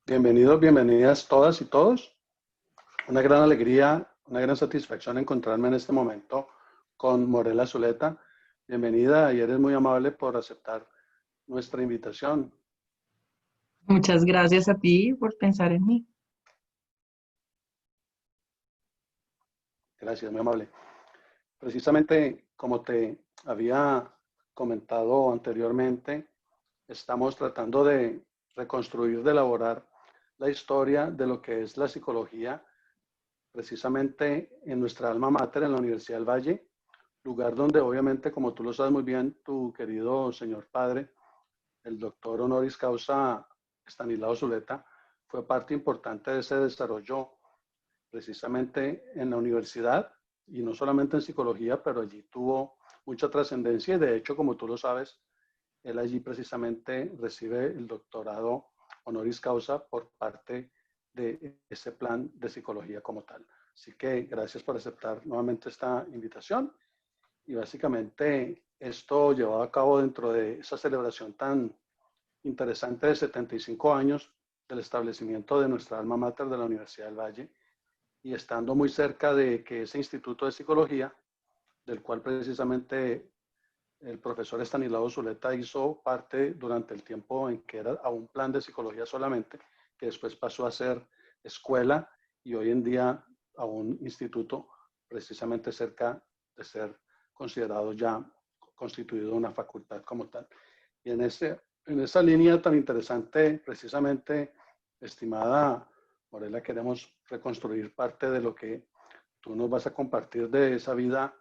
Bienvenidos, bienvenidas todas y todos. Una gran alegría, una gran satisfacción encontrarme en este momento con Morela Zuleta. Bienvenida y eres muy amable por aceptar nuestra invitación. Muchas gracias a ti por pensar en mí. Gracias, muy amable. Precisamente como te había comentado anteriormente, estamos tratando de reconstruir, de elaborar la historia de lo que es la psicología, precisamente en nuestra alma mater, en la Universidad del Valle, lugar donde obviamente, como tú lo sabes muy bien, tu querido señor padre, el doctor honoris causa Estanislao Zuleta, fue parte importante de ese desarrollo precisamente en la universidad y no solamente en psicología, pero allí tuvo mucha trascendencia y de hecho, como tú lo sabes, él allí precisamente recibe el doctorado honoris causa por parte de ese plan de psicología como tal. Así que gracias por aceptar nuevamente esta invitación y básicamente esto llevado a cabo dentro de esa celebración tan interesante de 75 años del establecimiento de nuestra alma mater de la Universidad del Valle y estando muy cerca de que ese Instituto de Psicología, del cual precisamente el profesor Estanislao Zuleta hizo parte durante el tiempo en que era a un plan de psicología solamente, que después pasó a ser escuela y hoy en día a un instituto precisamente cerca de ser considerado ya constituido una facultad como tal. Y en esa línea tan interesante, precisamente, estimada Morela, queremos reconstruir parte de lo que tú nos vas a compartir de esa vida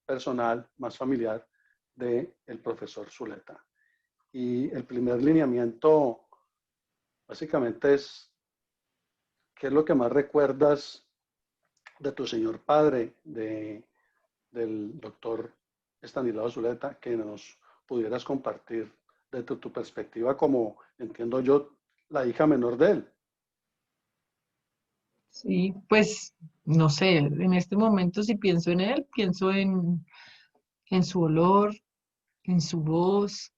personal, más familiar, del profesor Zuleta. Y el primer lineamiento básicamente es, ¿qué es lo que más recuerdas de tu señor padre, del doctor Estanislao Zuleta, que nos pudieras compartir desde tu perspectiva como, entiendo yo, la hija menor de él? Sí, pues no sé, en este momento si pienso en él, pienso en su olor, en su voz,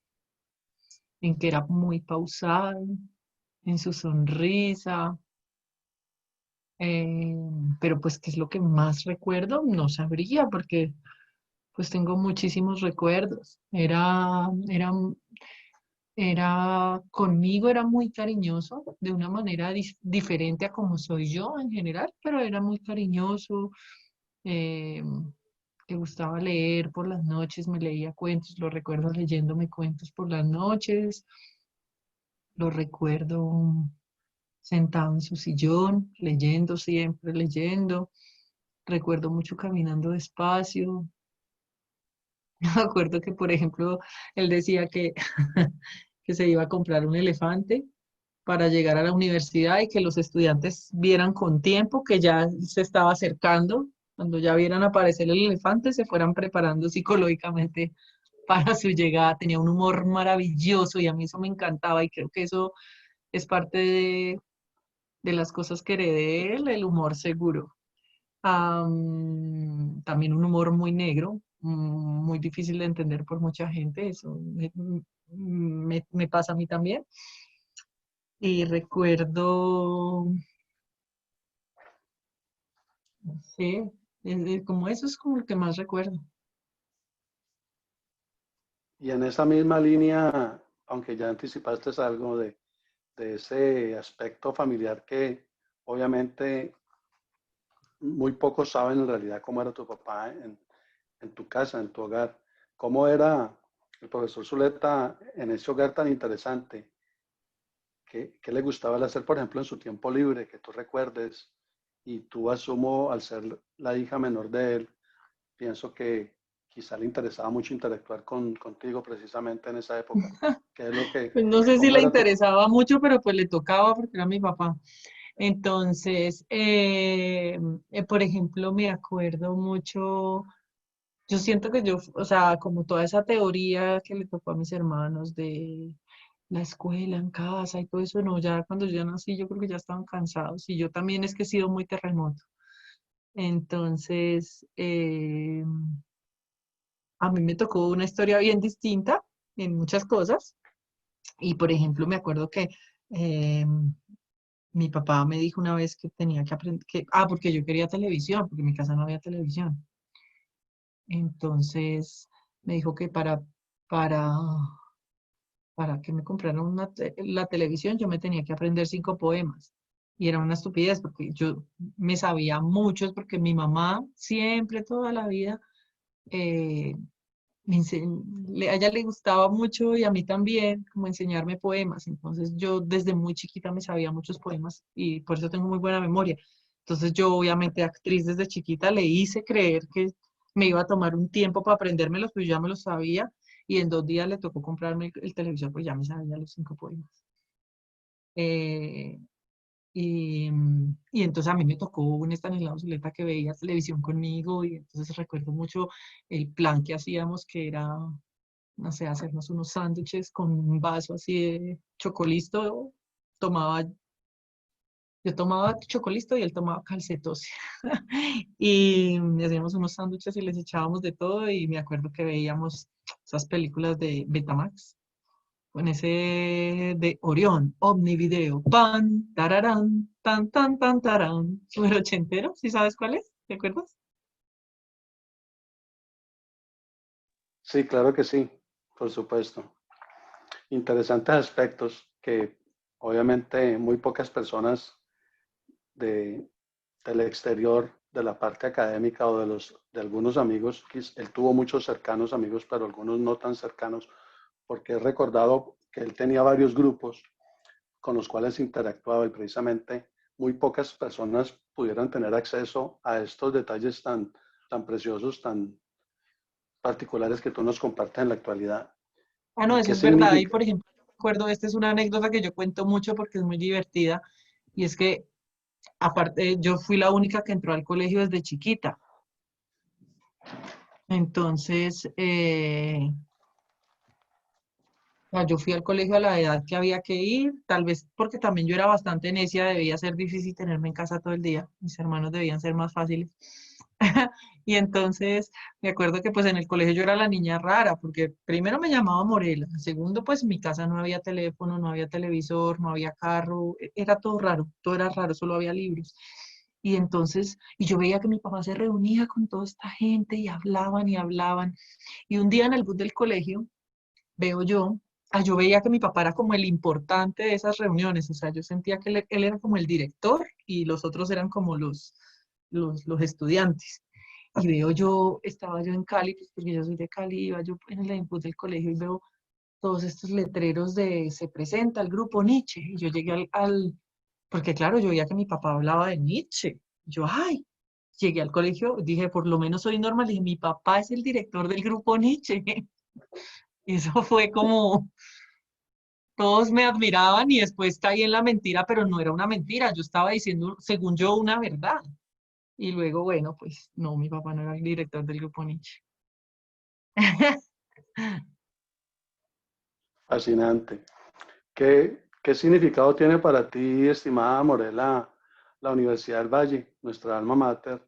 en que era muy pausado, en su sonrisa, eh, pero pues qué es lo que más recuerdo, no sabría porque pues tengo muchísimos recuerdos. Era conmigo, era muy cariñoso, de una manera diferente a como soy yo en general, pero era muy cariñoso. eh, Le gustaba leer por las noches, me leía cuentos, lo recuerdo leyéndome cuentos por las noches, lo recuerdo sentado en su sillón, leyendo siempre, leyendo. Recuerdo mucho caminando despacio. Me acuerdo que, por ejemplo, él decía que, que se iba a comprar un elefante para llegar a la universidad y que los estudiantes vieran con tiempo que ya se estaba acercando. Cuando ya vieran aparecer el elefante, se fueran preparando psicológicamente para su llegada. Tenía un humor maravilloso y a mí eso me encantaba y creo que eso es parte de las cosas que heredé de él, el humor seguro. También un humor muy negro, muy difícil de entender por mucha gente, eso me pasa a mí también. Y recuerdo, no sé, como eso es como lo que más recuerdo. Y en esa misma línea, aunque ya anticipaste algo de ese aspecto familiar que obviamente muy pocos saben en realidad cómo era tu papá en tu casa, en tu hogar, cómo era el profesor Zuleta en ese hogar tan interesante, qué le gustaba hacer, por ejemplo, en su tiempo libre, que tú recuerdes, y tú asumo, al ser la hija menor de él, pienso que quizá le interesaba mucho interactuar contigo precisamente en esa época. ¿Qué es lo que, Pues no sé si cómo le era tu... interesaba mucho, pero pues le tocaba porque era mi papá. Entonces, por ejemplo, me acuerdo mucho, yo siento que yo, o sea, como toda esa teoría que le tocó a mis hermanos de la escuela en casa y todo eso, no, ya cuando yo ya nací, yo creo que ya estaban cansados y yo también es que he sido muy terremoto. Entonces, a mí me tocó una historia bien distinta en muchas cosas y, por ejemplo, me acuerdo que mi papá me dijo una vez que tenía que aprender, porque yo quería televisión, porque en mi casa no había televisión. Entonces me dijo que para, para que me compraran la televisión yo me tenía que aprender 5 poemas. Y era una estupidez porque yo me sabía muchos porque mi mamá siempre, toda la vida, eh, a ella le gustaba mucho y a mí también, como enseñarme poemas. Entonces yo desde muy chiquita me sabía muchos poemas y por eso tengo muy buena memoria. Entonces yo obviamente actriz desde chiquita le hice creer que me iba a tomar un tiempo para aprendérmelos, pues yo ya me los sabía y en 2 días le tocó comprarme el televisor, pues ya me sabía los 5 poemas. Eh, y entonces a mí me tocó un Estanislao Zuleta que veía televisión conmigo y entonces recuerdo mucho el plan que hacíamos que era, no sé, hacernos unos sándwiches con un vaso así de chocolisto. Tomaba, yo tomaba chocolisto y él tomaba calcetose. Y hacíamos unos sándwiches y les echábamos de todo y me acuerdo que veíamos esas películas de Betamax con ese de Orión, Omnivideo, pan, tararán, tan, tan, tan, tarán, súper ochentero, ¿sí sabes cuál es? ¿Te acuerdas? Sí, claro que sí, por supuesto. Interesantes aspectos que obviamente muy pocas personas de, del exterior, de la parte académica o de algunos amigos, él tuvo muchos cercanos amigos, pero algunos no tan cercanos, porque he recordado que él tenía varios grupos con los cuales interactuaba y precisamente muy pocas personas pudieran tener acceso a estos detalles tan preciosos, tan particulares que tú nos compartes en la actualidad. Ah, no, ¿Y eso qué es verdad. Y significa? por ejemplo, recuerdo, esta es una anécdota que yo cuento mucho porque es muy divertida. Y es que, aparte, yo fui la única que entró al colegio desde chiquita. Entonces, yo fui al colegio a la edad que había que ir, tal vez porque también yo era bastante necia, debía ser difícil tenerme en casa todo el día, mis hermanos debían ser más fáciles. Y entonces me acuerdo que pues en el colegio yo era la niña rara, porque primero me llamaba Morela, segundo pues en mi casa no había teléfono, no había televisor, no había carro, era todo era raro, solo había libros. Y entonces, y yo veía que mi papá se reunía con toda esta gente y hablaban y hablaban. Y un día en el bus del colegio veo yo, yo veía que mi papá era como el importante de esas reuniones, o sea, yo sentía que él era como el director y los otros eran como los estudiantes. Y veo yo, estaba yo en Cali, pues porque yo soy de Cali, iba yo en el bus del colegio y veo todos estos letreros de se presenta el grupo Nietzsche. Y yo llegué porque claro, yo veía que mi papá hablaba de Nietzsche. Yo, ay, llegué al colegio, dije, por lo menos soy normal, dije, mi papá es el director del grupo Nietzsche. Y eso fue como, todos me admiraban y después caí en la mentira, pero no era una mentira, yo estaba diciendo, según yo, una verdad. Y luego, bueno, pues no, mi papá no era el director del grupo Nietzsche. Fascinante. ¿Qué significado tiene para ti, estimada Morela, la Universidad del Valle, nuestra alma mater?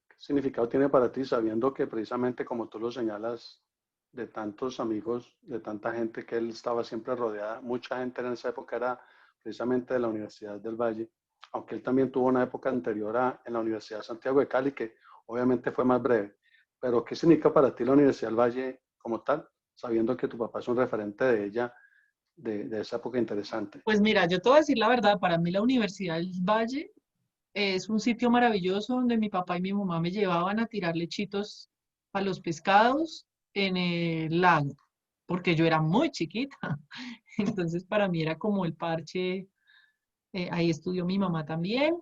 ¿Qué significado tiene para ti sabiendo que precisamente como tú lo señalas, de tantos amigos, de tanta gente que él estaba siempre rodeada, mucha gente en esa época era precisamente de la Universidad del Valle, aunque él también tuvo una época anterior en la Universidad de Santiago de Cali, que obviamente fue más breve. Pero ¿qué significa para ti la Universidad del Valle como tal, sabiendo que tu papá es un referente de ella, de esa época interesante? Pues mira, yo te voy a decir la verdad, para mí la Universidad del Valle es un sitio maravilloso donde mi papá y mi mamá me llevaban a tirar lechitos a los pescados en el lago, porque yo era muy chiquita. Entonces para mí era como el parche, ahí estudió mi mamá también.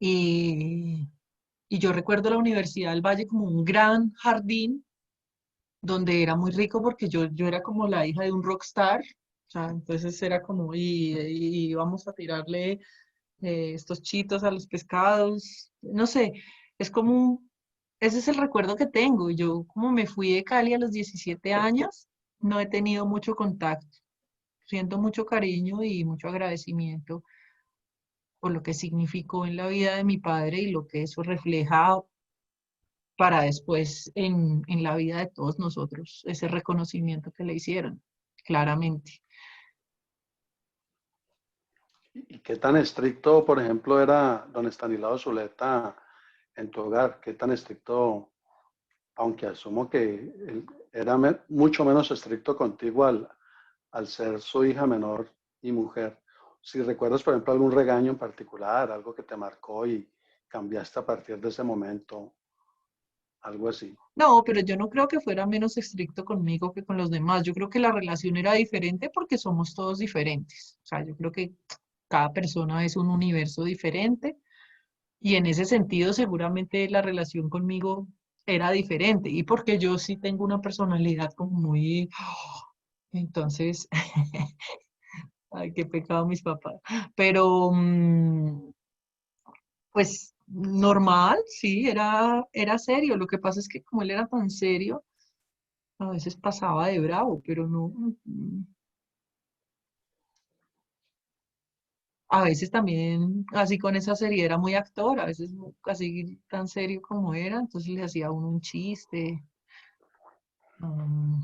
Y, y yo recuerdo la Universidad del Valle como un gran jardín donde era muy rico porque yo era como la hija de un rockstar. O sea, entonces era como, y íbamos a tirarle estos chitos a los pescados. No sé, es como ese es el recuerdo que tengo. Yo como me fui de Cali a los 17 años, no he tenido mucho contacto. Siento mucho cariño y mucho agradecimiento por lo que significó en la vida de mi padre y lo que eso refleja para después en la vida de todos nosotros, ese reconocimiento que le hicieron, claramente. ¿Y qué tan estricto, por ejemplo, era don Estanislao Zuleta en tu hogar? ¿Qué tan estricto, aunque asumo que él era mucho menos estricto contigo al ser su hija menor y mujer? Si recuerdas, por ejemplo, algún regaño en particular, algo que te marcó y cambiaste a partir de ese momento, algo así. No, pero yo no creo que fuera menos estricto conmigo que con los demás. Yo creo que la relación era diferente porque somos todos diferentes. O sea, yo creo que cada persona es un universo diferente y en ese sentido seguramente la relación conmigo era diferente. Y porque yo sí tengo una personalidad como muy... Entonces, ay, qué pecado mis papás. Pero, pues normal, sí, era serio. Lo que pasa es que como él era tan serio, a veces pasaba de bravo, pero no. A veces también, así con esa serie, era muy actor, a veces así tan serio como era, entonces le hacía a uno un chiste. mm,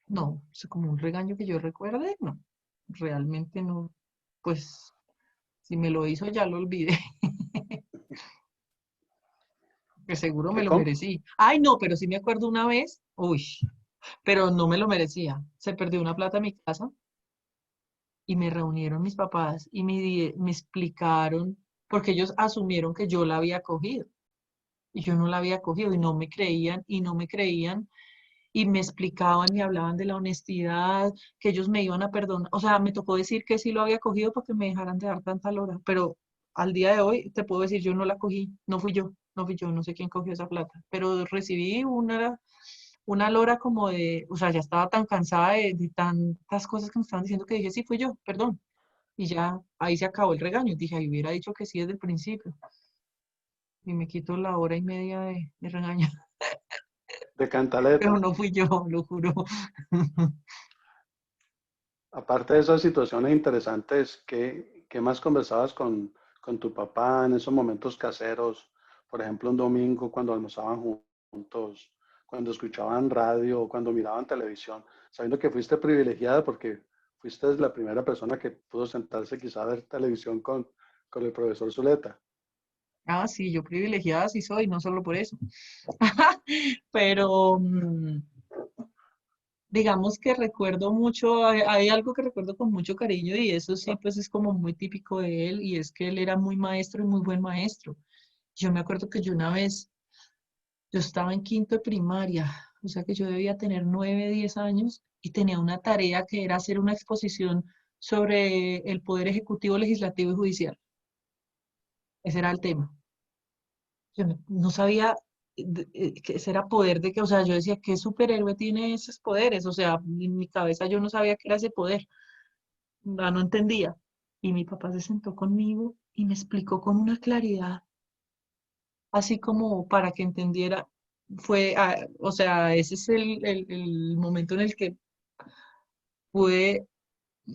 no, es como un regaño que yo recuerde, no, realmente no. Pues si me lo hizo ya lo olvidé, que seguro me ¿Qué lo merecí. Ay, no, pero sí me acuerdo una vez, uy, pero no me lo merecía. Se perdió una plata en mi casa y me reunieron mis papás y me explicaron, porque ellos asumieron que yo la había cogido y yo no la había cogido y no me creían y no me creían y me explicaban y hablaban de la honestidad, que ellos me iban a perdonar. O sea, me tocó decir que sí lo había cogido para que me dejaran de dar tanta lora, pero al día de hoy te puedo decir, yo no la cogí, no fui yo, no sé quién cogió esa plata, pero recibí una lora como de, o sea, ya estaba tan cansada de tantas cosas que me estaban diciendo que dije, sí, fui yo, perdón. Y ya ahí se acabó el regaño. Dije, ahí hubiera dicho que sí desde el principio. Y me quito la hora y media de regaño. De Pero cantaleta. no fui yo, lo juro. Aparte de esas situaciones interesantes, ¿qué más conversabas con tu papá en esos momentos caseros? Por ejemplo, un domingo cuando almorzaban juntos, cuando escuchaban radio, cuando miraban televisión, sabiendo que fuiste privilegiada porque fuiste la primera persona que pudo sentarse quizá a ver televisión con el profesor Zuleta. Ah, sí, yo privilegiada sí soy, no solo por eso. Pero digamos que recuerdo mucho, hay algo que recuerdo con mucho cariño y eso sí, pues es como muy típico de él y es que él era muy maestro y muy buen maestro. Yo me acuerdo que yo una vez, yo estaba en quinto de primaria, o sea que yo debía tener 9, 10 años y tenía una tarea que era hacer una exposición sobre el poder ejecutivo, legislativo y judicial. Ese era el tema. Yo no sabía que ese era poder de que, o sea, yo decía, ¿qué superhéroe tiene esos poderes? O sea, en mi cabeza yo no sabía qué era ese poder, no entendía. Y mi papá se sentó conmigo y me explicó con una claridad, así como para que entendiera. Fue, o sea, ese es el momento en el que pude,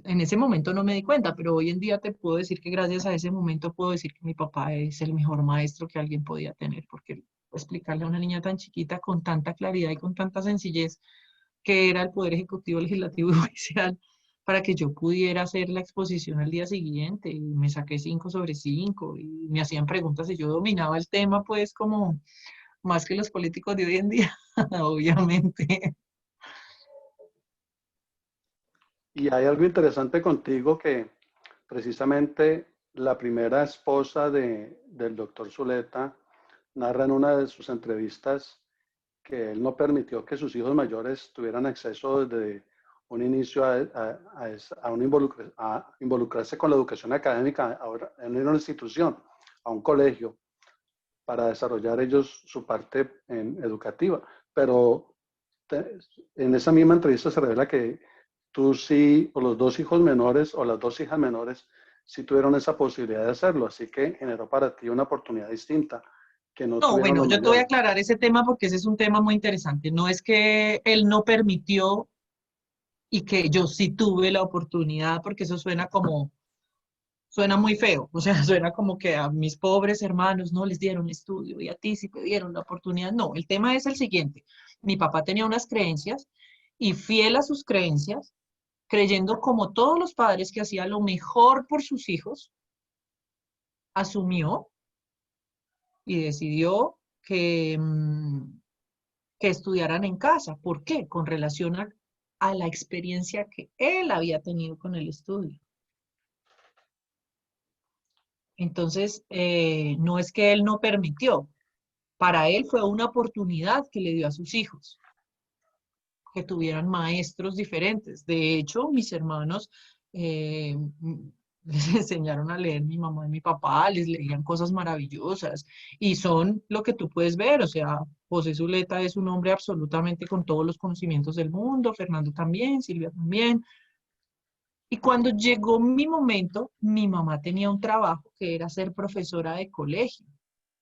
en ese momento no me di cuenta, pero hoy en día te puedo decir que gracias a ese momento puedo decir que mi papá es el mejor maestro que alguien podía tener, porque explicarle a una niña tan chiquita con tanta claridad y con tanta sencillez qué era el Poder Ejecutivo, Legislativo y Judicial para que yo pudiera hacer la exposición al día siguiente y me saqué 5 sobre 5 y me hacían preguntas y yo dominaba el tema pues como más que los políticos de hoy en día, obviamente. Y hay algo interesante contigo que precisamente la primera esposa del doctor Zuleta narra en una de sus entrevistas que él no permitió que sus hijos mayores tuvieran acceso desde un inicio a involucrarse con la educación académica ahora en una institución, a un colegio, para desarrollar ellos su parte educativa. Pero te, en esa misma entrevista se revela que tú sí, o los dos hijos menores, o las dos hijas menores, sí tuvieron esa posibilidad de hacerlo, así que generó para ti una oportunidad distinta que no No, tuvieron bueno, los yo te voy a mayores. aclarar ese tema porque ese es un tema muy interesante. No es que él no permitió y que yo sí tuve la oportunidad, porque eso suena muy feo, o sea, suena como que a mis pobres hermanos no les dieron estudio y a ti sí te dieron la oportunidad. No, el tema es el siguiente. Mi papá tenía unas creencias y fiel a sus creencias, creyendo como todos los padres que hacía lo mejor por sus hijos, asumió y decidió que estudiaran en casa. ¿Por qué? Con relación a la experiencia que él había tenido con el estudio. Entonces, no es que él no permitió, para él fue una oportunidad que le dio a sus hijos, que tuvieran maestros diferentes. De hecho, mis hermanos les enseñaron a leer mi mamá y mi papá, les leían cosas maravillosas y son lo que tú puedes ver, o sea, José Zuleta es un hombre absolutamente con todos los conocimientos del mundo, Fernando también, Silvia también. Y cuando llegó mi momento, mi mamá tenía un trabajo que era ser profesora de colegio.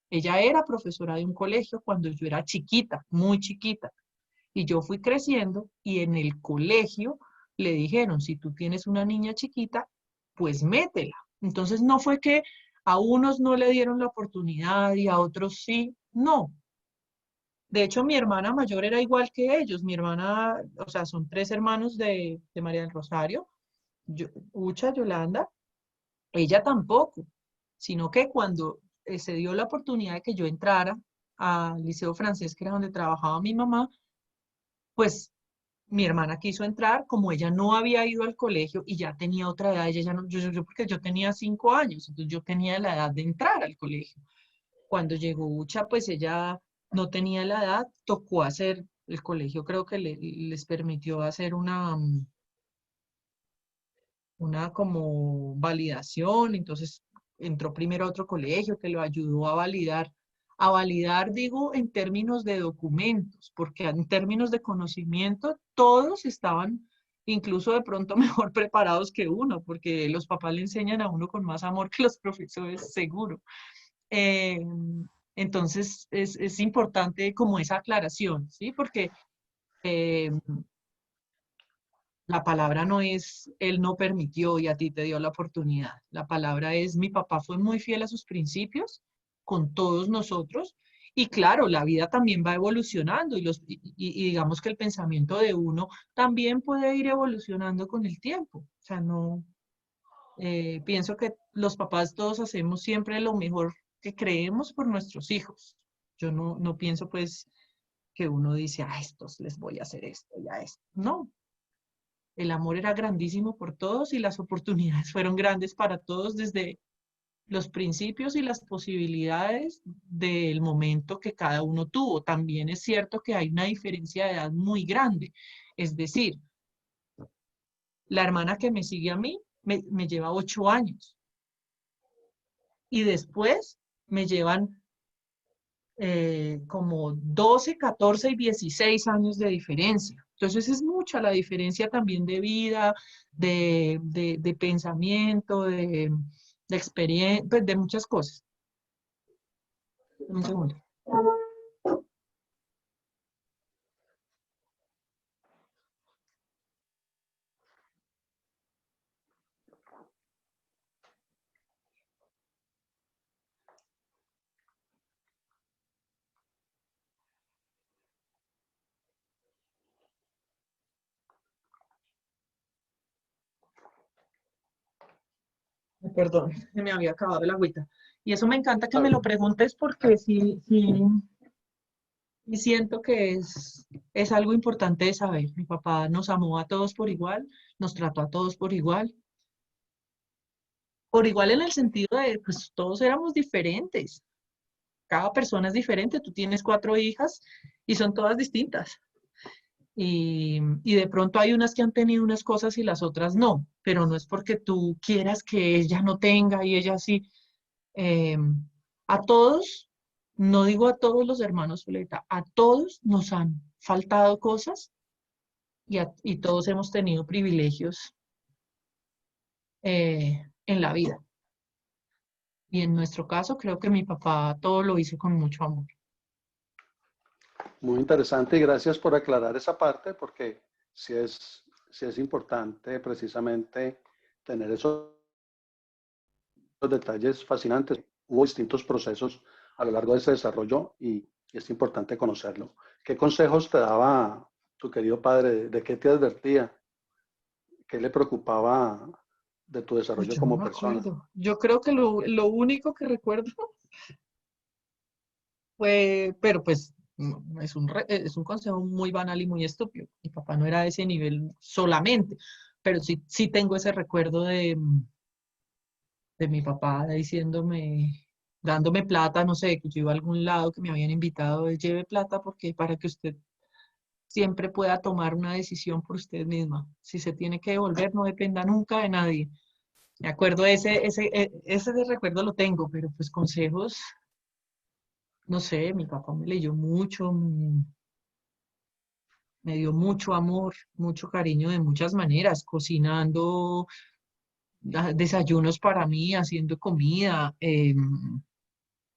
Ella era profesora de un colegio cuando yo era chiquita, muy chiquita. Y yo fui creciendo y en el colegio le dijeron, si tú tienes una niña chiquita, pues métela. Entonces no fue que a unos no le dieron la oportunidad y a otros sí, no. De hecho, mi hermana mayor era igual que ellos. Mi hermana, o sea, son tres hermanos de María del Rosario, Ucha, Yolanda, ella tampoco, sino que cuando se dio la oportunidad de que yo entrara al Liceo Francés, que era donde trabajaba mi mamá, pues mi hermana quiso entrar, como ella no había ido al colegio y ya tenía otra edad, ella ya no, porque yo tenía 5 años, entonces yo tenía la edad de entrar al colegio. Cuando llegó Ucha, pues ella no tenía la edad, tocó hacer, el colegio creo que les permitió hacer una como validación, entonces entró primero a otro colegio que lo ayudó a validar digo en términos de documentos, porque en términos de conocimiento todos estaban incluso de pronto mejor preparados que uno, porque los papás le enseñan a uno con más amor que los profesores, seguro. Eh, entonces es importante como esa aclaración, ¿sí? Porque eh, la palabra no es él no permitió y a ti te dio la oportunidad. La palabra es mi papá fue muy fiel a sus principios con todos nosotros y claro, la vida también va evolucionando y digamos que el pensamiento de uno también puede ir evolucionando con el tiempo. O sea, no, pienso que los papás todos hacemos siempre lo mejor que creemos por nuestros hijos. Yo no pienso pues que uno dice, a estos les voy a hacer esto y a esto. No, el amor era grandísimo por todos y las oportunidades fueron grandes para todos desde los principios y las posibilidades del momento que cada uno tuvo. También es cierto que hay una diferencia de edad muy grande. Es decir, la hermana que me sigue a mí me lleva 8 años y después me llevan como 12, 14 y 16 años de diferencia. Entonces es mucha la diferencia también de vida, de pensamiento, de experiencia, pues de muchas cosas. Un segundo. Perdón, se me había acabado el agüita. Y eso me encanta que me lo preguntes porque sí, sí, y siento que es algo importante de saber. Mi papá nos amó a todos por igual, nos trató a todos por igual en el sentido de, pues todos éramos diferentes. Cada persona es diferente. Tú tienes 4 hijas y son todas distintas. Y de pronto hay unas que han tenido unas cosas y las otras no, pero no es porque tú quieras que ella no tenga y ella sí. Eh, a todos, no digo a todos los hermanos Zuleta, a todos nos han faltado cosas y todos hemos tenido privilegios en la vida. Y en nuestro caso, creo que mi papá todo lo hizo con mucho amor. Muy interesante y gracias por aclarar esa parte porque sí es importante precisamente tener esos detalles fascinantes. Hubo distintos procesos a lo largo de ese desarrollo y es importante conocerlo. ¿Qué consejos te daba tu querido padre? ¿De qué te advertía? qué le preocupaba de tu Pues desarrollo yo no como me persona? acuerdo. Yo creo que lo único que recuerdo fue, pero pues es un consejo muy banal y muy estúpido. Mi papá no era de ese nivel solamente, pero sí tengo ese recuerdo de mi papá diciéndome, dándome plata, no sé, que yo iba a algún lado que me habían invitado, lleve plata porque para que usted siempre pueda tomar una decisión por usted misma. Si se tiene que devolver, no dependa nunca de nadie. Me acuerdo, ese de recuerdo lo tengo, pero pues consejos, no sé, mi papá me leyó mucho, me dio mucho amor, mucho cariño de muchas maneras, cocinando desayunos para mí, haciendo comida,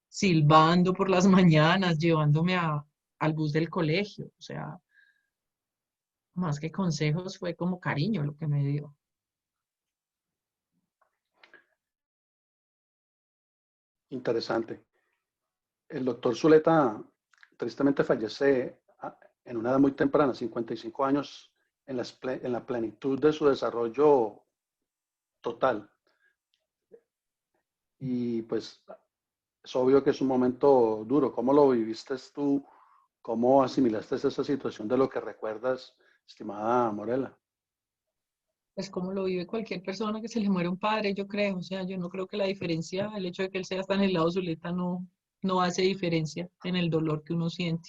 silbando por las mañanas, llevándome al bus del colegio. O sea, más que consejos fue como cariño lo que me dio. Interesante. El doctor Zuleta tristemente fallece en una edad muy temprana, 55 años, en la plenitud de su desarrollo total. Y pues es obvio que es un momento duro. ¿Cómo lo viviste tú? ¿Cómo asimilaste esa situación de lo que recuerdas, estimada Morela? Pues como lo vive cualquier persona que se le muere un padre, yo creo. O sea, yo no creo que la diferencia, el hecho de que él sea tan en el lado Zuleta no hace diferencia en el dolor que uno siente.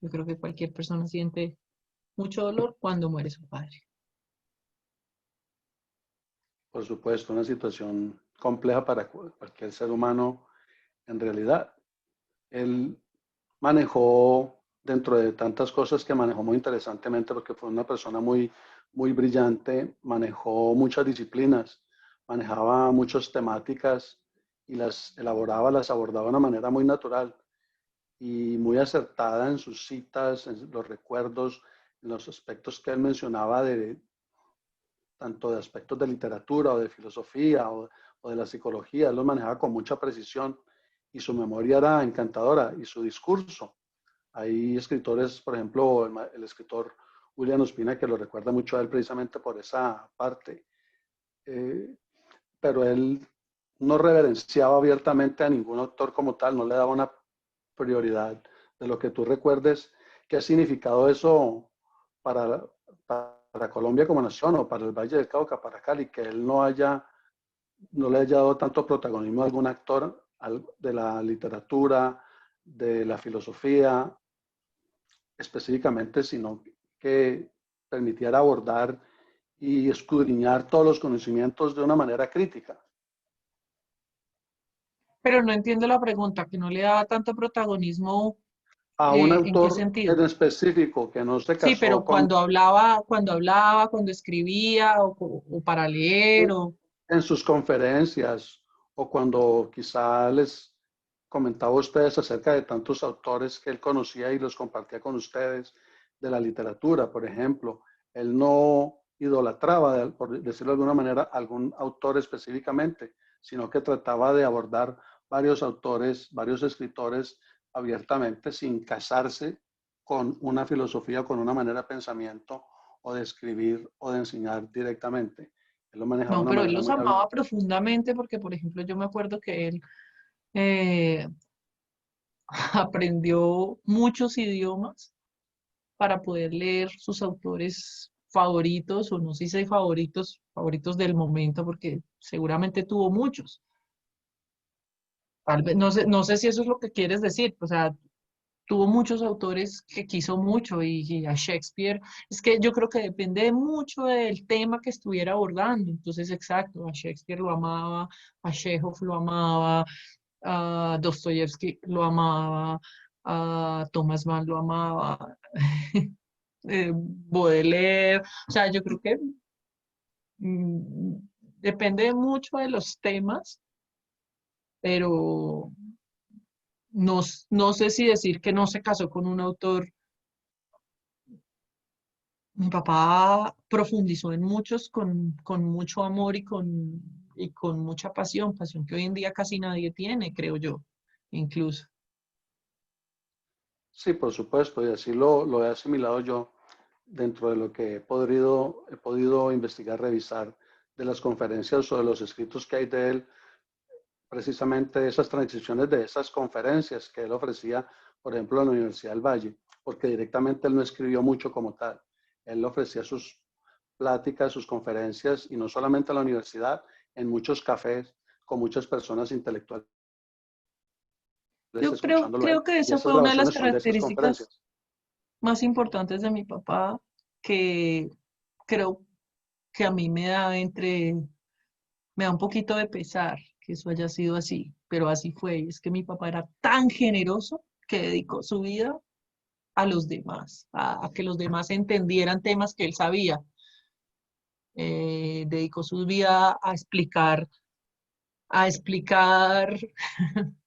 Yo creo que cualquier persona siente mucho dolor cuando muere su padre. Por supuesto, una situación compleja para cualquier ser humano en realidad. Él manejó, dentro de tantas cosas que manejó muy interesantemente, porque fue una persona muy brillante, manejó muchas disciplinas, manejaba muchas temáticas y las abordaba de una manera muy natural y muy acertada en sus citas, en los recuerdos, en los aspectos que él mencionaba tanto de aspectos de literatura o de filosofía o de la psicología. Él los manejaba con mucha precisión y su memoria era encantadora y su discurso. Hay escritores, por ejemplo, el escritor William Ospina, que lo recuerda mucho a él precisamente por esa parte. Eh, pero él no reverenciaba abiertamente a ningún autor como tal, no le daba una prioridad de lo que tú recuerdes. ¿Qué ha significado eso para, para Colombia como nación o para el Valle del Cauca, para Cali, que él no le haya dado tanto protagonismo a algún actor de la literatura, de la filosofía específicamente, sino que permitiera abordar y escudriñar todos los conocimientos de una manera crítica? Pero no entiendo la pregunta, que no le daba tanto protagonismo, A un ¿en qué autor en sentido? específico que no se Sí, casó pero con cuando escribía o para leer o... en sus conferencias o cuando quizá les comentaba a ustedes acerca de tantos autores que él conocía y los compartía con ustedes de la literatura, por ejemplo. Él no idolatraba, por decirlo de alguna manera, algún autor específicamente, sino que trataba de abordar varios autores, varios escritores abiertamente, sin casarse con una filosofía, con una manera de pensamiento o de escribir o de enseñar directamente. Él lo manejaba de No, una pero él manera los muy abierta. amaba profundamente porque, por ejemplo, yo me acuerdo que él eh, aprendió muchos idiomas para poder leer sus autores favoritos, o no sé si hay favoritos, favoritos del momento, porque seguramente tuvo muchos. Tal vez, no sé si eso es lo que quieres decir, o sea, tuvo muchos autores que quiso mucho y a Shakespeare, es que yo creo que depende mucho del tema que estuviera abordando. Entonces, exacto, a Shakespeare lo amaba, a Chekhov lo amaba, a Dostoyevsky lo amaba, a Thomas Mann lo amaba, Baudelaire, o sea, yo creo que mm, depende mucho de los temas, pero no sé si decir que no se casó con un autor. Mi papá profundizó en muchos con mucho amor y con mucha pasión, pasión que hoy en día casi nadie tiene, creo yo, incluso. Sí, por supuesto, y así lo he asimilado yo. dentro de lo que he podido investigar, revisar de las conferencias o de los escritos que hay de él, precisamente esas transiciones de esas conferencias que él ofrecía, por ejemplo, en la Universidad del Valle, porque directamente él no escribió mucho como tal. Él ofrecía sus pláticas, sus conferencias, y no solamente en la universidad, en muchos cafés, con muchas personas intelectuales Yo escuchándolo a él, creo que y esa esas fue una de las grabaciones son de esas características conferencias. más importantes de mi papá, que creo que a mí me da un poquito de pesar que eso haya sido así, pero así fue. Y es que mi papá era tan generoso que dedicó su vida a los demás, a que los demás entendieran temas que él sabía. Dedicó su vida a explicar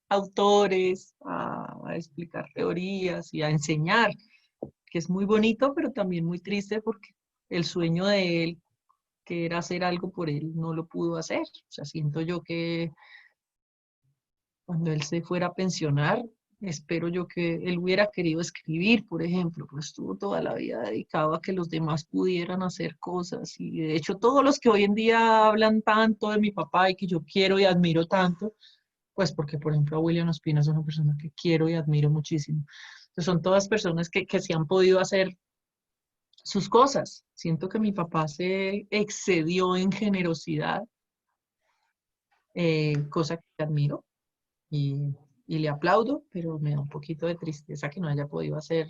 autores, a explicar teorías y a enseñar, que es muy bonito, pero también muy triste porque el sueño de él, que era hacer algo por él, no lo pudo hacer. O sea, siento yo que cuando él se fuera a pensionar, espero yo que él hubiera querido escribir, por ejemplo, pues estuvo toda la vida dedicado a que los demás pudieran hacer cosas. Y de hecho, todos los que hoy en día hablan tanto de mi papá y que yo quiero y admiro tanto, pues porque, por ejemplo, a William Ospina es una persona que quiero y admiro muchísimo. Entonces, son todas personas que se han podido hacer sus cosas. Siento que mi papá se excedió en generosidad, cosa que admiro y, y le aplaudo, pero me da un poquito de tristeza que no haya podido hacer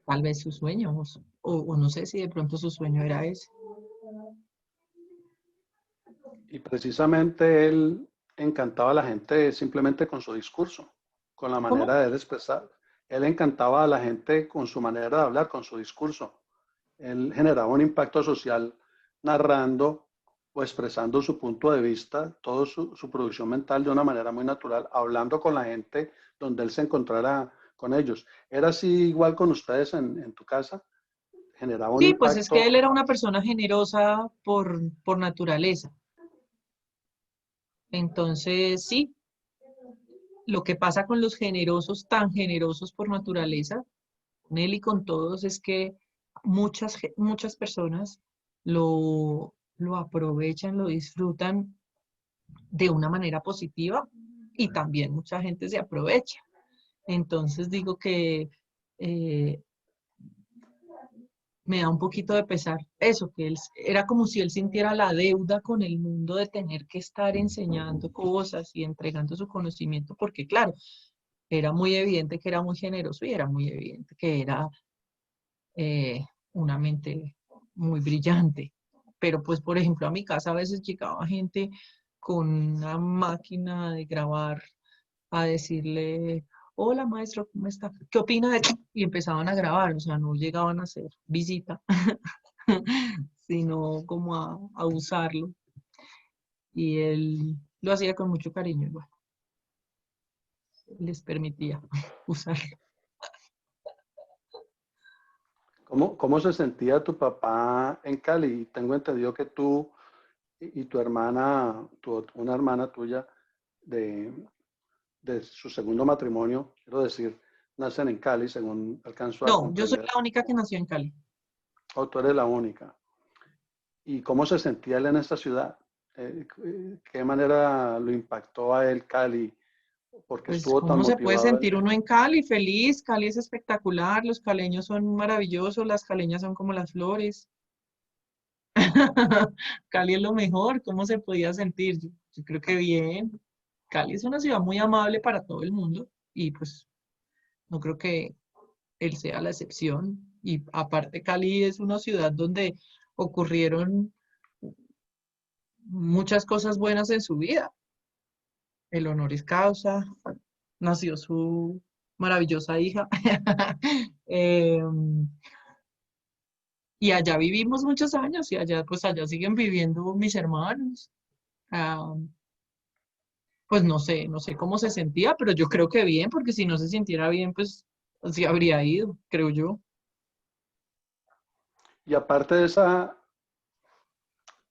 tal vez su sueño, o no sé si de pronto su sueño era ese. Y precisamente él encantaba a la gente simplemente con su discurso, con la ¿Cómo? manera de él expresar. Él encantaba a la gente con su manera de hablar, con su discurso. Él generaba un impacto social narrando o expresando su punto de vista, toda su producción mental de una manera muy natural, hablando con la gente donde él se encontrara con ellos. ¿Era así igual con ustedes en tu casa? ¿Generaba un Sí, pues es que él impacto? era una persona generosa por naturaleza. Entonces, sí, lo que pasa con los generosos, tan generosos por naturaleza, con él y con todos, es que muchas personas lo aprovechan, lo disfrutan de una manera positiva y también mucha gente se aprovecha. Entonces digo que eh, me da un poquito de pesar eso, que él era como si él sintiera la deuda con el mundo de tener que estar enseñando cosas y entregando su conocimiento, porque claro, era muy evidente que era muy generoso y era muy evidente que era eh, una mente muy brillante. Pero pues, por ejemplo, a mi casa a veces llegaba gente con una máquina de grabar a decirle, hola maestro, ¿cómo está? ¿Qué opina de esto? Y empezaban a grabar, o sea, no llegaban a hacer visita, sino como a usarlo. Y él lo hacía con mucho cariño, igual, les permitía usarlo. ¿Cómo se sentía tu papá en Cali? Tengo entendido que tú y tu hermana, una hermana tuya de, de su segundo matrimonio, quiero decir, nacen en Cali, según alcanzo a No, yo soy comprender, la única que nació en Cali. o tú eres la única. ¿Y cómo se sentía él en esta ciudad? ¿Qué manera lo impactó a él Cali? Porque Pues, estuvo tan ¿cómo se puede motivado él. sentir uno en Cali? Feliz, Cali es espectacular, los caleños son maravillosos, las caleñas son como las flores. Cali es lo mejor, ¿cómo se podía sentir? Yo creo que bien. Cali es una ciudad muy amable para todo el mundo y pues no creo que él sea la excepción. Y aparte Cali es una ciudad donde ocurrieron muchas cosas buenas en su vida. El honoris causa, nació su maravillosa hija. Y allá vivimos muchos años y allá, pues allá siguen viviendo mis hermanos. Ah, pues no sé, no sé cómo se sentía, pero yo creo que bien, porque si no se sintiera bien, pues así habría ido, creo yo. Y aparte de esa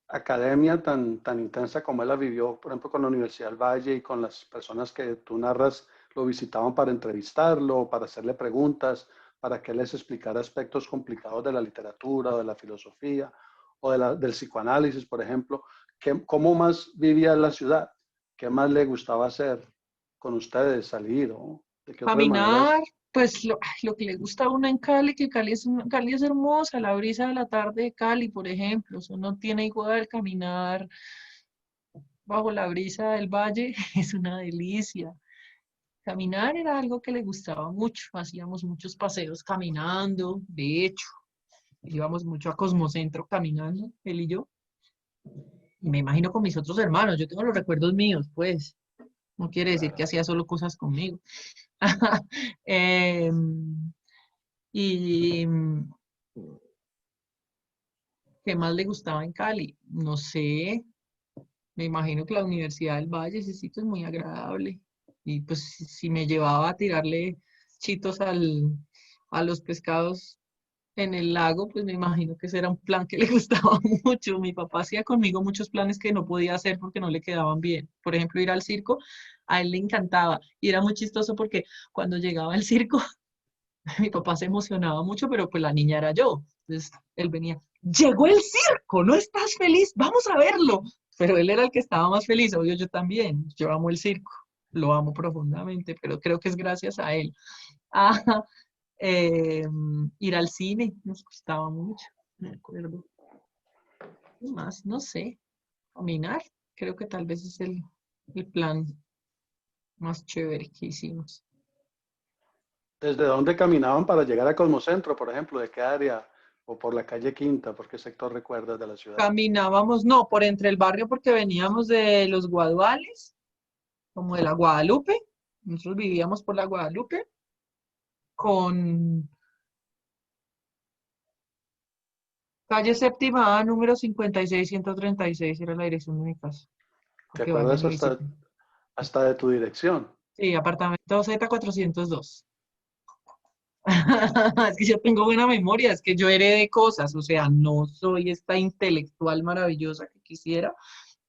academia tan intensa como él la vivió, por ejemplo, con la Universidad del Valle y con las personas que tú narras, lo visitaban para entrevistarlo, para hacerle preguntas. para que les explicara aspectos complicados de la literatura o de la filosofía o del psicoanálisis, por ejemplo. ¿Cómo más vivía en la ciudad? ¿Qué más le gustaba hacer con ustedes, salir o de qué otras Caminar, maneras? pues lo que le gusta a uno en Cali, que Cali es hermosa, la brisa de la tarde de Cali, por ejemplo, eso no tiene igual caminar bajo la brisa del valle, es una delicia. Caminar era algo que le gustaba mucho, hacíamos muchos paseos caminando, de hecho, íbamos mucho a Cosmocentro caminando, él y yo, y me imagino con mis otros hermanos, yo tengo los recuerdos míos, pues, no quiere decir que Claro. hacía solo cosas conmigo. Em, y ¿qué más le gustaba en Cali? No sé, me imagino que la Universidad del Valle, ese sitio es muy agradable. Y pues si me llevaba a tirarle chitos a los pescados en el lago, pues me imagino que ese era un plan que le gustaba mucho. Mi papá hacía conmigo muchos planes que no podía hacer porque no le quedaban bien. Por ejemplo, ir al circo, a él le encantaba. Y era muy chistoso porque cuando llegaba al circo, mi papá se emocionaba mucho, pero pues la niña era yo. Entonces él venía, llegó el circo, ¿no estás feliz? Vamos a verlo. Pero él era el que estaba más feliz, obvio yo también. Yo amo el circo, lo amo profundamente, pero creo que es gracias a él. Ah, eh, ir al cine nos gustaba mucho, me acuerdo. ¿Qué más? No sé. Caminar, creo que tal vez es el plan más chévere que hicimos. ¿Desde dónde caminaban para llegar a Cosmocentro, por ejemplo? ¿De qué área? ¿O por la calle Quinta? ¿Por qué sector recuerdas de la ciudad? Caminábamos, no, por entre el barrio porque veníamos de los Guaduales, como de la Guadalupe. Nosotros vivíamos por la Guadalupe con calle séptima A, número 56136 era la dirección de mi casa, para ¿Te que vayan acuerdas y visiten. hasta de tu dirección? Sí, apartamento Z402. Es que yo tengo buena memoria, es que yo heredé cosas, o sea, no soy esta intelectual maravillosa que quisiera,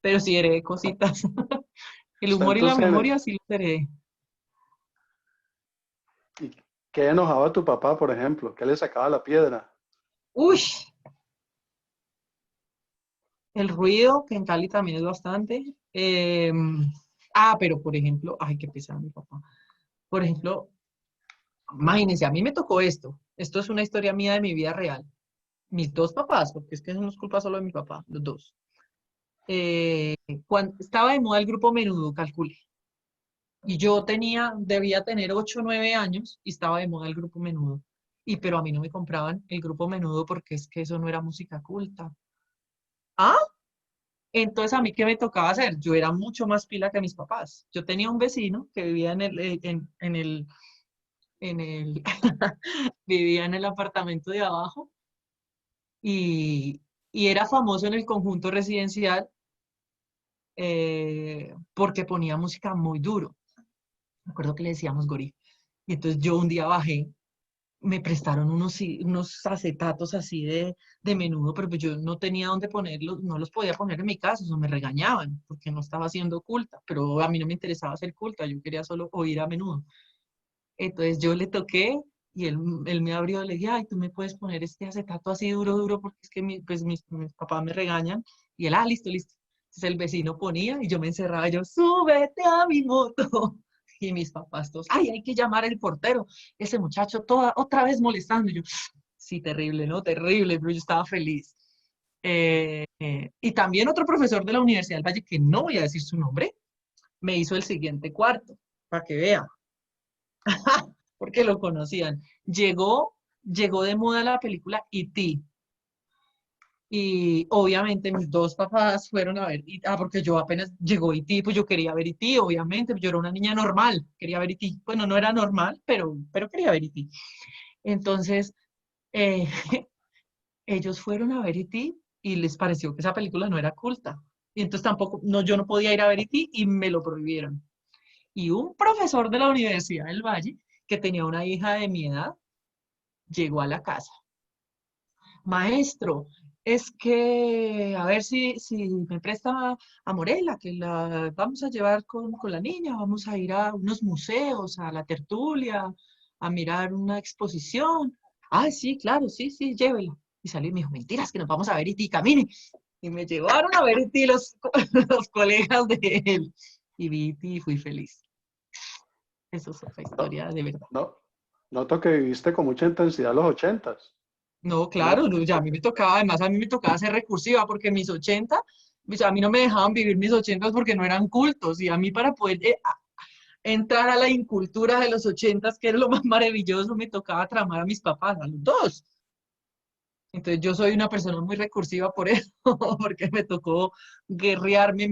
pero sí heredé cositas. El Está humor en y la tus genes. memoria sí los heredé. ¿Y qué enojaba a tu papá, por ejemplo? ¿Qué le sacaba la piedra? Uy, el ruido, que en Cali también es bastante. Pero por ejemplo, ay, qué pesado mi papá. Por ejemplo, imagínense, a mí me tocó esto. Esto es una historia mía de mi vida real. Mis dos papás, porque es que no es culpa solo de mi papá, los dos. Eh, Cuando estaba de moda el grupo Menudo, calcule. Y yo debía tener 8 o 9 años y estaba de moda el grupo Menudo. Pero a mí no me compraban el grupo Menudo porque es que eso no era música culta. ¿Ah? Entonces, ¿a mí qué me tocaba hacer? Yo era mucho más pila que mis papás. Yo tenía un vecino que vivía en el, vivía en el apartamento de abajo y, y era famoso en el conjunto residencial porque ponía música muy duro. Me acuerdo que le decíamos Gori. Y entonces yo un día bajé, me prestaron unos acetatos así de Menudo, pero pues yo no tenía dónde ponerlos, no los podía poner en mi casa, eso me regañaban porque no estaba haciendo culta, pero a mí no me interesaba hacer culta, yo quería solo oír a Menudo. Entonces yo le toqué y él me abrió, le dije, ay, tú me puedes poner este acetato así duro, duro, porque es que pues mis papás me regañan. Y él, listo, listo. Entonces el vecino ponía y yo me encerraba, yo, súbete a mi moto. Y mis papás todos, ay, hay que llamar al portero. Ese muchacho otra vez molestando. Y yo, sí, terrible, ¿no? Terrible, pero yo estaba feliz. Y también otro profesor de la Universidad del Valle, que no voy a decir su nombre, me hizo el siguiente cuarto, para que vea, porque lo conocían. Llegó de moda la película E.T. Y obviamente mis dos papás fueron a ver, porque yo apenas llegó E.T., pues yo quería ver E.T., obviamente, yo era una niña normal, quería ver E.T. Bueno, no era normal, pero quería ver E.T. Entonces, eh, ellos fueron a ver E.T. y les pareció que esa película no era culta. Y entonces tampoco, no, yo no podía ir a ver E.T. y me lo prohibieron. Y un profesor de la Universidad del Valle, que tenía una hija de mi edad, llegó a la casa. Maestro, es que a ver si me presta a Morela, que la vamos a llevar con la niña, vamos a ir a unos museos, a la tertulia, a mirar una exposición. Ah, sí, claro, sí, sí, llévela. Y salió y me dijo, mentiras, que nos vamos a ver E.T., camine. Y me llevaron a ver E.T. los colegas de él. Y vi E.T. y fui feliz. Eso es otra No, historia de verdad. no, noto que viviste con mucha intensidad los ochentas, No, claro, ¿no? no, ya a mí me tocaba, además a mí me tocaba ser recursiva porque mis 80, a mí no me dejaban vivir mis 80 porque no eran cultos y a mí para poder entrar a la incultura de los 80, que era lo más maravilloso, me tocaba tramar a mis papás, a los dos. Entonces yo soy una persona muy recursiva por eso, porque me tocó guerrearme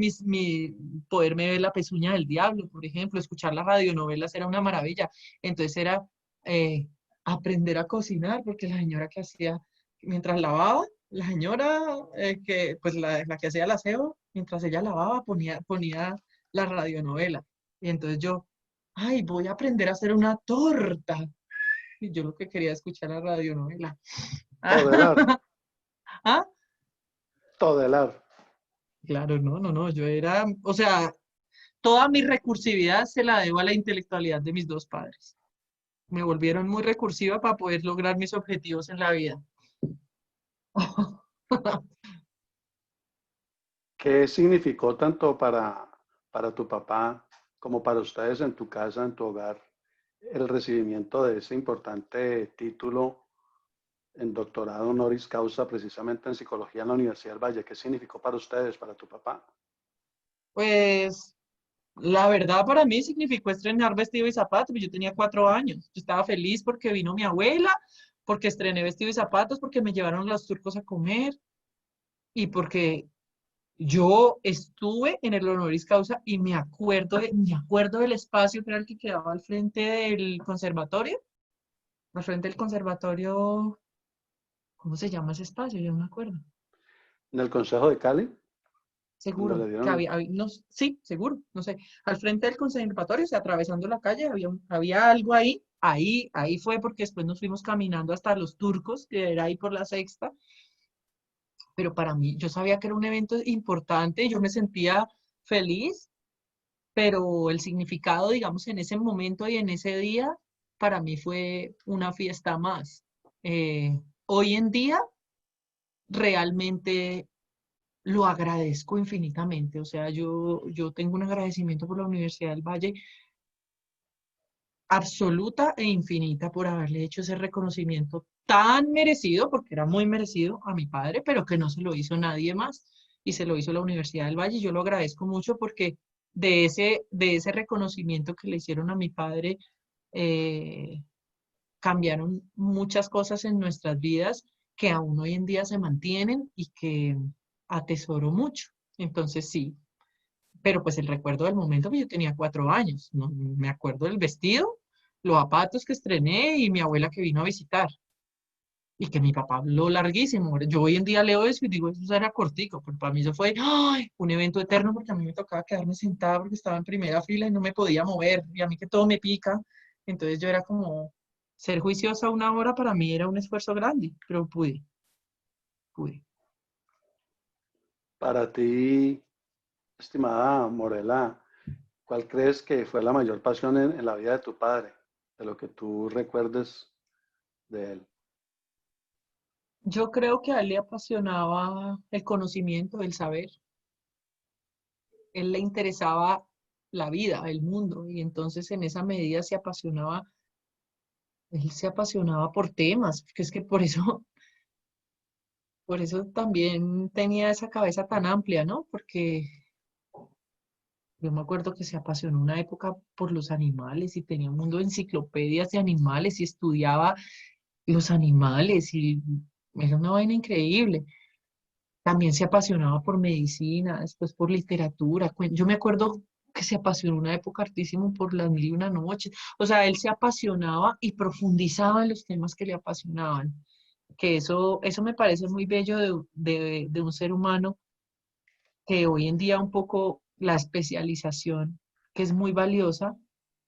poderme ver La Pezuña del Diablo, por ejemplo, escuchar las radionovelas era una maravilla. Entonces era eh, aprender a cocinar, porque la señora que hacía, mientras lavaba, la señora pues la que hacía el aseo, mientras ella lavaba, ponía la radionovela. Y entonces yo, ay, voy a aprender a hacer una torta. Y yo lo que quería escuchar la radionovela. Todelar, ¿Ah? todelar. Claro, no, no, no, yo era, o sea, toda mi recursividad se la debo a la intelectualidad de mis dos padres. Me volvieron muy recursiva para poder lograr mis objetivos en la vida. ¿Qué significó tanto para tu papá como para ustedes en tu casa, en tu hogar, el recibimiento de ese importante título en doctorado honoris causa precisamente en psicología en la Universidad del Valle? ¿Qué significó para ustedes, para tu papá? Pues la verdad para mí significó estrenar vestido y zapatos. Yo tenía 4 años. Yo estaba feliz porque vino mi abuela, porque estrené vestido y zapatos, porque me llevaron los turcos a comer y porque yo estuve en el honoris causa y me acuerdo del espacio que era el que quedaba al frente del conservatorio. Al frente del conservatorio, ¿cómo se llama ese espacio? Yo no me acuerdo. En el Consejo de Cali, cuando le Seguro que dieron, había, no, sí, seguro, no sé. Al frente del conservatorio, o sea, atravesando la calle, había algo ahí. Ahí fue porque después nos fuimos caminando hasta Los Turcos, que era ahí por la Sexta. Pero para mí, yo sabía que era un evento importante, yo me sentía feliz, pero el significado, digamos, en ese momento y en ese día, para mí fue una fiesta más. Hoy en día, realmente lo agradezco infinitamente. O sea, yo tengo un agradecimiento por la Universidad del Valle absoluta e infinita por haberle hecho ese reconocimiento tan merecido, porque era muy merecido a mi padre, pero que no se lo hizo nadie más y se lo hizo la Universidad del Valle. Yo lo agradezco mucho porque de ese reconocimiento que le hicieron a mi padre, eh, cambiaron muchas cosas en nuestras vidas que aún hoy en día se mantienen y que atesoro mucho. Entonces sí, pero pues el recuerdo del momento que yo tenía 4 años, ¿no? Me acuerdo del vestido, los zapatos que estrené y mi abuela que vino a visitar y que mi papá habló larguísimo. Yo hoy en día leo eso y digo, eso era cortico, pero para mí eso fue ¡ay! Un evento eterno porque a mí me tocaba quedarme sentada porque estaba en primera fila y no me podía mover y a mí que todo me pica. Entonces yo era como, ser juiciosa 1 hora para mí era un esfuerzo grande, pero pude. para ti, estimada Morela, ¿cuál crees que fue la mayor pasión en la vida de tu padre, de lo que tú recuerdes de él? Yo creo que a él le apasionaba el conocimiento, el saber. Él le interesaba la vida, el mundo, y entonces en esa medida él se apasionaba por temas, que es que por eso también tenía esa cabeza tan amplia, ¿no? Porque yo me acuerdo que se apasionó una época por los animales y tenía un mundo de enciclopedias de animales y estudiaba los animales y era una vaina increíble. También se apasionaba por medicina, después por literatura. Yo me acuerdo que se apasionó una época hartísimo por las mil y una noches. O sea, él se apasionaba y profundizaba en los temas que le apasionaban. Que eso me parece muy bello de un ser humano, que hoy en día un poco la especialización, que es muy valiosa,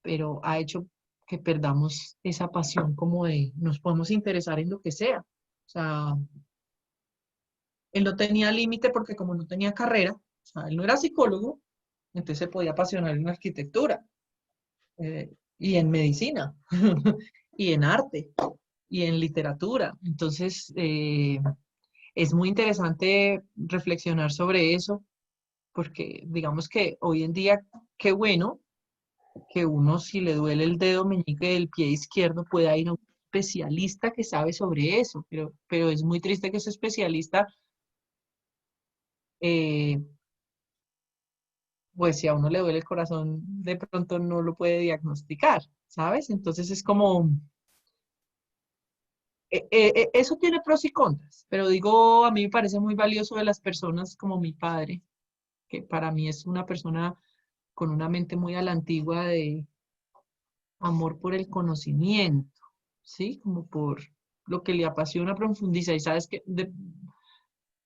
pero ha hecho que perdamos esa pasión como de nos podemos interesar en lo que sea. O sea, él no tenía límite porque como no tenía carrera, o sea, él no era psicólogo, entonces se podía apasionar en arquitectura y en medicina. y en arte y en literatura. Entonces, es muy interesante reflexionar sobre eso, porque digamos que hoy en día, qué bueno que uno, si le duele el dedo meñique del pie izquierdo, pueda ir a un especialista que sabe sobre eso, pero es muy triste que ese especialista, eh, pues si a uno le duele el corazón, de pronto no lo puede diagnosticar, ¿sabes? Entonces es como, eso tiene pros y contras, pero digo, a mí me parece muy valioso de las personas como mi padre, que para mí es una persona con una mente muy a la antigua de amor por el conocimiento, ¿sí? Como por lo que le apasiona, profundiza. Y sabes que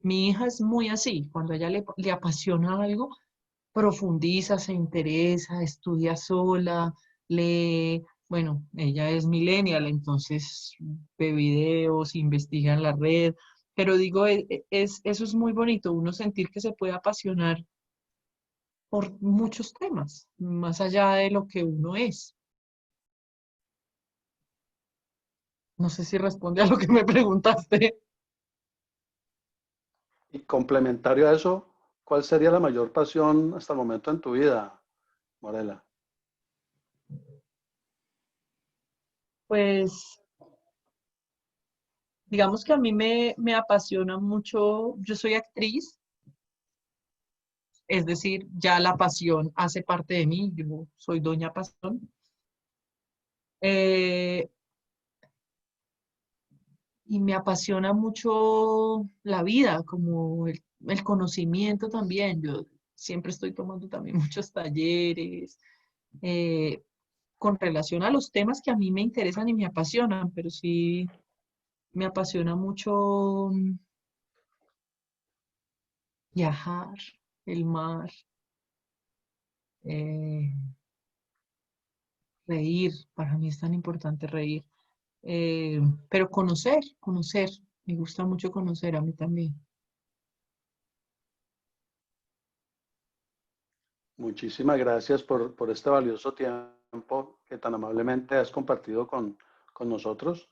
mi hija es muy así, cuando a ella le apasiona algo, profundiza, se interesa, estudia sola, lee, bueno, ella es millennial, entonces ve videos, investiga en la red, pero digo, eso es muy bonito, uno sentir que se puede apasionar por muchos temas, más allá de lo que uno es. No sé si responde a lo que me preguntaste. Y complementario a eso, ¿cuál sería la mayor pasión hasta el momento en tu vida, Morela? Pues digamos que a mí me apasiona mucho, yo soy actriz, es decir, ya la pasión hace parte de mí, yo soy doña pasión. Eh, y me apasiona mucho la vida, como el conocimiento también. Yo siempre estoy tomando también muchos talleres eh, con relación a los temas que a mí me interesan y me apasionan, pero sí me apasiona mucho viajar, el mar, eh, reír. Para mí es tan importante reír. Eh, pero conocer. Me gusta mucho conocer a mí también. Muchísimas gracias por este valioso tiempo que tan amablemente has compartido con nosotros.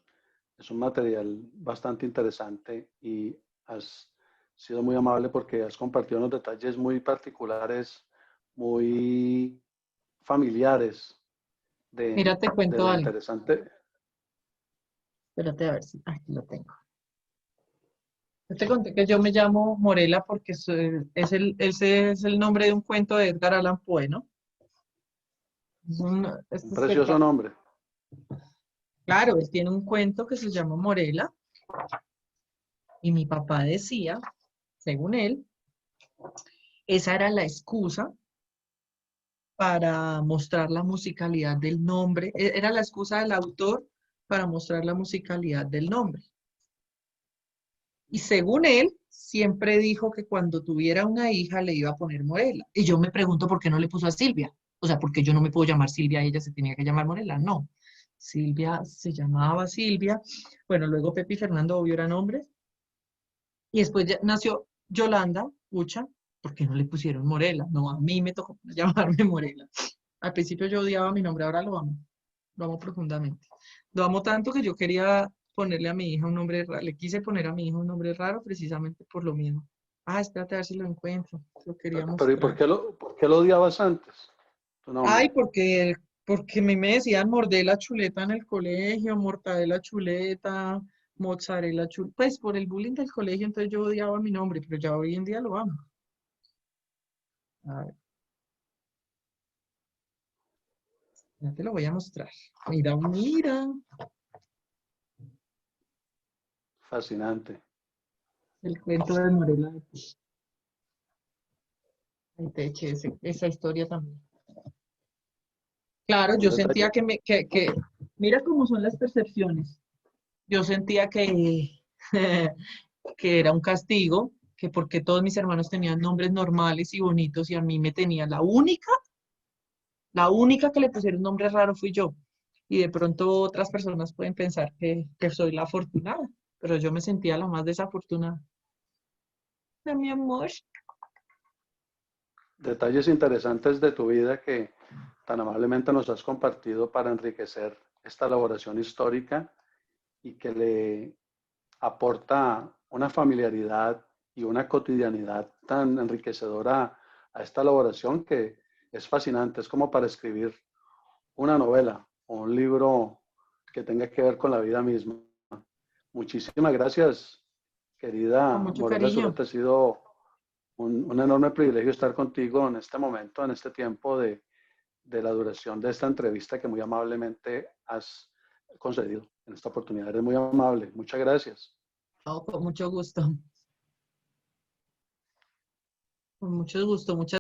Es un material bastante interesante y has sido muy amable porque has compartido unos detalles muy particulares, muy familiares Mira, te de cuento la algo. interesante. Espérate a ver si aquí lo tengo. Yo te conté que yo me llamo Morela porque ese es el nombre de un cuento de Edgar Allan Poe, ¿no? Un Este precioso nombre. claro, él tiene un cuento que se llama Morela y mi papá decía, según él, esa era la excusa para mostrar la musicalidad del nombre, era la excusa del autor para mostrar la musicalidad del nombre. Y según él, siempre dijo que cuando tuviera una hija le iba a poner Morela. Y yo me pregunto por qué no le puso a Silvia. O sea, ¿por qué yo no me puedo llamar Silvia? Ella se tenía que llamar Morela. No. Silvia se llamaba Silvia. Bueno, luego Pepe y Fernando, obvio, eran hombres. Y después ya nació Yolanda, Ucha, ¿por qué no le pusieron Morela? No, a mí me tocó llamarme Morela. Al principio yo odiaba mi nombre, ahora lo amo profundamente. Lo amo tanto que yo quería ponerle a mi hija un nombre raro, le quise poner a mi hija un nombre raro precisamente por lo mismo. Ah, espérate a ver si lo encuentro, lo quería Pero ¿y mostrar. por qué lo odiabas antes? Tu Ay, nombre. porque a mí me decían mordela chuleta en el colegio, mortadela chuleta, mozzarella chuleta, pues por el bullying del colegio, entonces yo odiaba mi nombre, pero ya hoy en día lo amo. A ver, ya te lo voy a mostrar. Mira, mira, Fascinante. el cuento de Morela. Ahí te eché esa historia también. Claro, Un yo detalle. sentía mira cómo son las percepciones. Yo sentía que era un castigo, que porque todos mis hermanos tenían nombres normales y bonitos y a mí me tenía la única que le pusieron nombre raro fui yo. Y de pronto otras personas pueden pensar que soy la afortunada, pero yo me sentía la más desafortunada. Mi amor. Detalles interesantes de tu vida que tan amablemente nos has compartido para enriquecer esta elaboración histórica y que le aporta una familiaridad y una cotidianidad tan enriquecedora a esta elaboración que es fascinante. Es como para escribir una novela o un libro que tenga que ver con la vida misma. Muchísimas gracias, querida Con mucho Morela cariño. Sureta. Ha sido un enorme privilegio estar contigo en este momento, en este tiempo de la duración de esta entrevista que muy amablemente has concedido en esta oportunidad. Eres muy amable. Muchas gracias. No, con mucho gusto. Con mucho gusto. Muchas